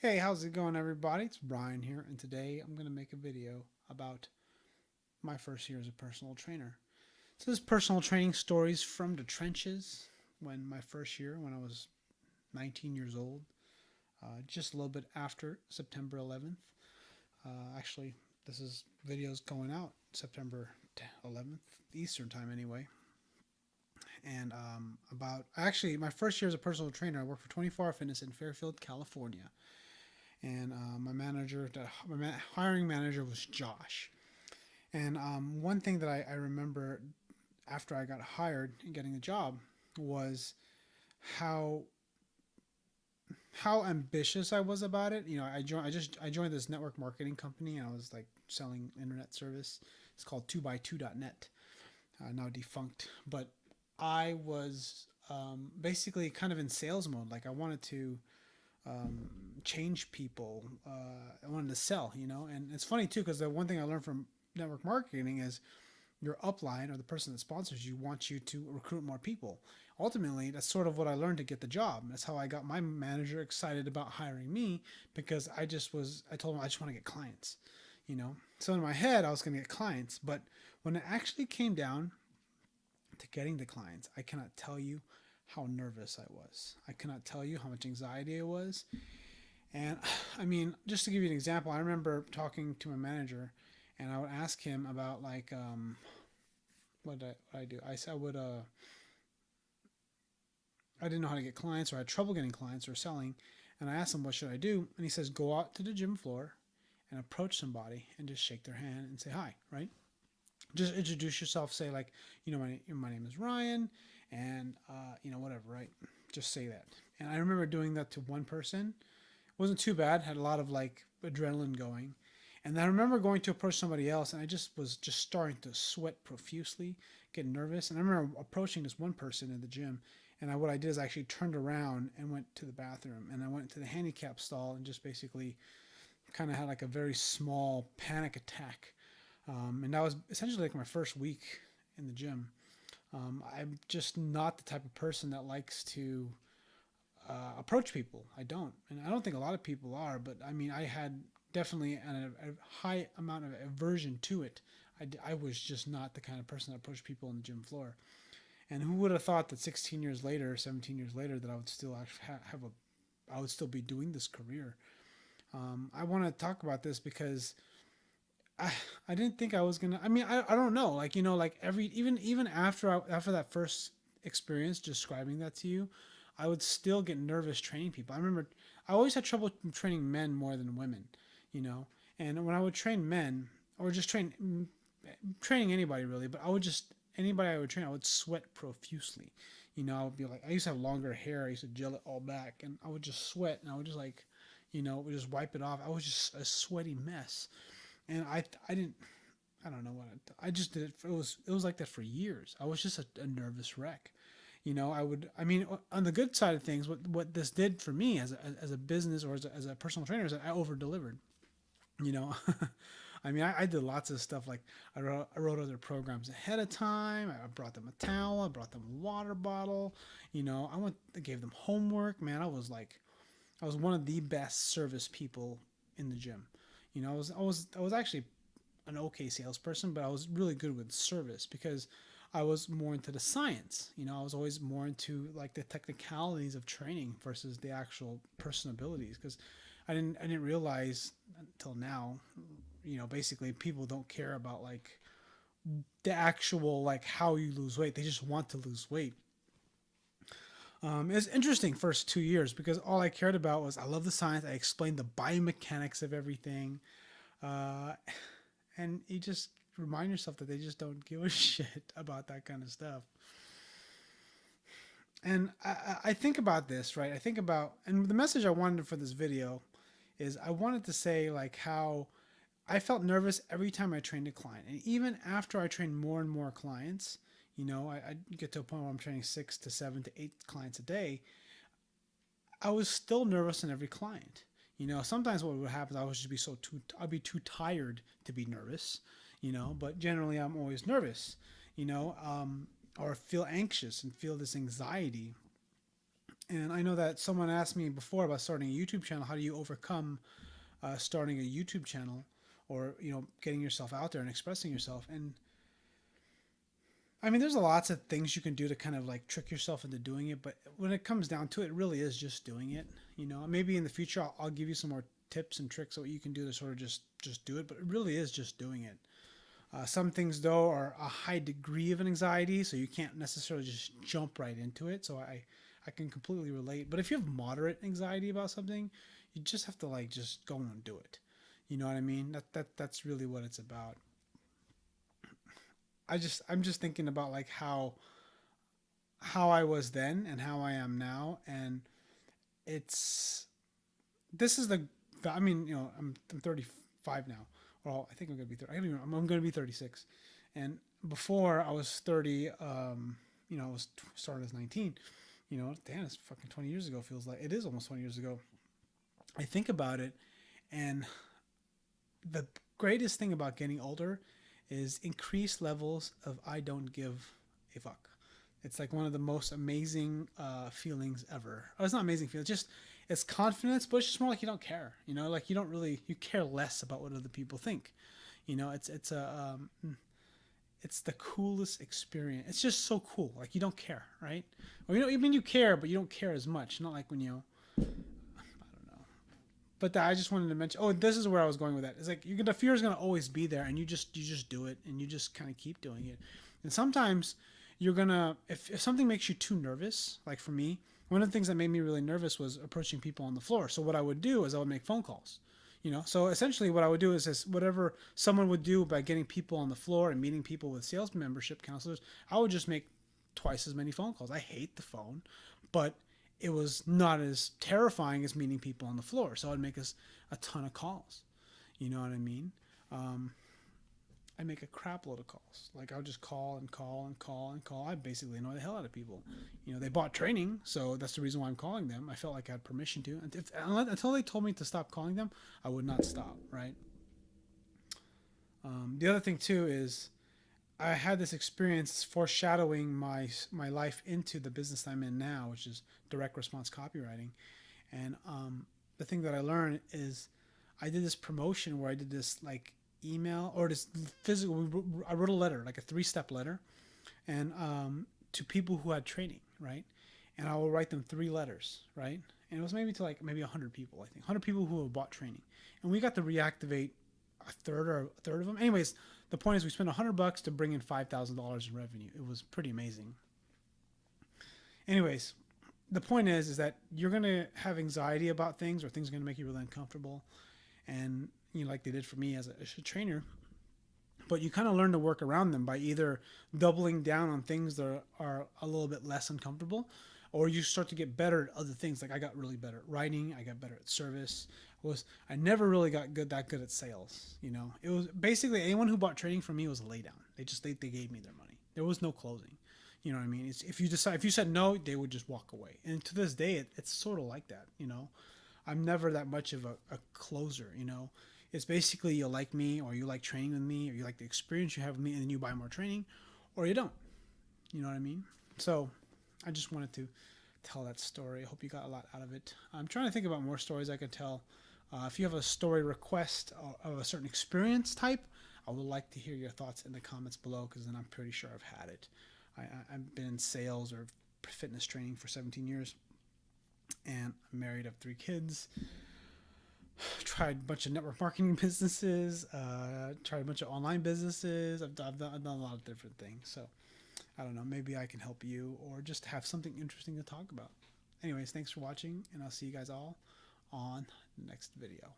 Hey, how's it going, everybody? It's Brian here, and today I'm going to make a video about my first year as a personal trainer. So, this is personal training stories from the trenches when my first year, when I was 19 years old, just a little bit after September 11th. Actually, this is videos going out September 11th, Eastern time anyway. And about actually my first year as a personal trainer, I worked for 24 Hour Fitness in Fairfield, California. And my hiring manager was Josh. And one thing that I remember after I got hired and getting the job was how how ambitious I was about it. You know, I joined this network marketing company, and I was like selling internet service. It's called 2x2.net, now defunct. But I was basically kind of in sales mode. Like I wanted to change people. I wanted to sell, and it's funny too because the one thing I learned from network marketing is your upline or the person that sponsors you wants you to recruit more people. Ultimately, that's sort of what I learned to get the job. That's how I got my manager excited about hiring me because I told him I just want to get clients, you know. So in my head, I was going to get clients, but when it actually came down to getting the clients, I cannot tell you how nervous I was. I cannot tell you how much anxiety it was. And I mean, just to give you an example, I remember talking to my manager and I would ask him about like what I do. I would I didn't know how to get clients or I had trouble getting clients or selling, and I asked him what should I do, and he says go out to the gym floor and approach somebody and just shake their hand and say hi, right? Just introduce yourself, say like, my name is Ryan, and whatever, right? Just say that. And I remember doing that to one person. It wasn't too bad. Had a lot of like adrenaline going. And I remember going to approach somebody else, and I just was just starting to sweat profusely, get nervous. And I remember approaching this one person in the gym, and what I did is I actually turned around and went to the bathroom, and I went to the handicap stall and just basically kind of had like a very small panic attack. And that was essentially like my first week in the gym. I'm just not the type of person that likes to approach people. I don't, and I don't think a lot of people are. But I mean, I had definitely a high amount of aversion to it. I was just not the kind of person that approached people on the gym floor. And who would have thought that 16 years later, 17 years later, that I would still actually I would still be doing this career. I want to talk about this because I, I didn't think I was gonna. I mean, I don't know. Like like even after that first experience describing that to you, I would still get nervous training people. I remember I always had trouble training men more than women, you know. And when I would train men or just training anybody really, but I would just anybody I would train, I would sweat profusely. I would be like, I used to have longer hair. I used to gel it all back, and I would just sweat, and I would just like, would just wipe it off. I was just a sweaty mess, and I didn't. I don't know what I just did it. It was like that for years. I was just a nervous wreck. I would. I mean, on the good side of things, what this did for me as a business or as a personal trainer is that I over delivered. You know, I mean, I did lots of stuff like I wrote other programs ahead of time. I brought them a towel. I brought them a water bottle. I gave them homework. Man, I was one of the best service people in the gym. I was actually an okay salesperson, but I was really good with service because I was more into the science. I was always more into like the technicalities of training versus the actual person abilities because I didn't realize until now, basically people don't care about like the actual like how you lose weight. They just want to lose weight. It's interesting first 2 years because all I cared about was I love the science. I explained the biomechanics of everything, uh, and you just remind yourself that they just don't give a shit about that kind of stuff. And I think about this, right? I think about, and the message I wanted for this video is I wanted to say like how I felt nervous every time I trained a client. And even after I trained more and more clients, I get to a point where I'm training 6 to 7 to 8 clients a day. I was still nervous in every client. Sometimes what would happen is I would just be I'd be too tired to be nervous, but generally I'm always nervous, you know, or feel anxious and feel this anxiety. And I know that someone asked me before about starting a YouTube channel. How do you overcome starting a YouTube channel, or getting yourself out there and expressing yourself? And I mean, there's lots of things you can do to kind of like trick yourself into doing it, but when it comes down to it, it really is just doing it. Maybe in the future I'll give you some more tips and tricks of what you can do to sort of just do it, but it really is just doing it. Some things though are a high degree of an anxiety, so you can't necessarily just jump right into it. So I can completely relate. But if you have moderate anxiety about something, you just have to like just go and do it. You know what I mean? That's really what it's about. I'm just thinking about like how I was then and how I am now, and it's this is the I mean I'm 35 now. Well, I think I'm gonna be 30. I don't even, I'm gonna be 36, and before I was 30, I was started as 19. Damn, it's fucking 20 years ago. Feels like it is almost 20 years ago. I think about it, and the greatest thing about getting older is increased levels of I don't give a fuck. It's like one of the most amazing feelings ever. Oh, it's not amazing feeling. Just it's confidence, but it's just more like you don't care. Like you don't really you care less about what other people think. It's the coolest experience. It's just so cool. Like you don't care, right? Or I mean you care, but you don't care as much. Not like when I don't know. But I just wanted to mention. Oh, this is where I was going with that. It's like the fear is gonna always be there, and you just do it, and you just kind of keep doing it. And sometimes you're gonna if something makes you too nervous, like for me, one of the things that made me really nervous was approaching people on the floor. So what I would do is I would make phone calls. So essentially what I would do is whatever someone would do by getting people on the floor and meeting people with sales membership counselors, I would just make twice as many phone calls. I hate the phone, but it was not as terrifying as meeting people on the floor. So I'd make us a ton of calls. You know what I mean? Um, I make a crap load of calls. Like I would just call and call and call and call. I basically annoy the hell out of people. They bought training, so that's the reason why I'm calling them. I felt like I had permission to. And until they told me to stop calling them, I would not stop. Right. The other thing too is I had this experience foreshadowing my life into the business I'm in now, which is direct response copywriting. And the thing that I learned is I did this promotion where I did this like email or this physical. I wrote a letter, like a 3-step letter, and to people who had training, right? And I will write them 3 letters, right? And it was maybe to like maybe 100 people, I think, 100 people who have bought training, and we got to reactivate a third of them. Anyways, the point is we spent $100 to bring in $5,000 in revenue. It was pretty amazing. Anyways, the point is that you're gonna have anxiety about things, or things are gonna make you really uncomfortable, and like they did for me as a trainer. But you kind of learn to work around them by either doubling down on things that are a little bit less uncomfortable, or you start to get better at other things. Like I got really better at writing, I got better at service. I never really got that good at sales. It was basically anyone who bought training from me was a lay down. They gave me their money. There was no closing. You know what I mean? If you said no, they would just walk away. And to this day, it's sort of like that. I'm never that much of a closer. It's basically you like me, or you like training with me, or you like the experience you have with me, and then you buy more training, or you don't. You know what I mean? So I just wanted to tell that story. I hope you got a lot out of it. I'm trying to think about more stories I could tell. If you have a story request of a certain experience type, I would like to hear your thoughts in the comments below, because then I'm pretty sure I've had it. I've been in sales or fitness training for 17 years, and I'm married, I have 3 kids. Tried a bunch of network marketing businesses, tried a bunch of online businesses. I've done a lot of different things. So I don't know, maybe I can help you, or just have something interesting to talk about. Anyways, thanks for watching, and I'll see you guys all on the next video.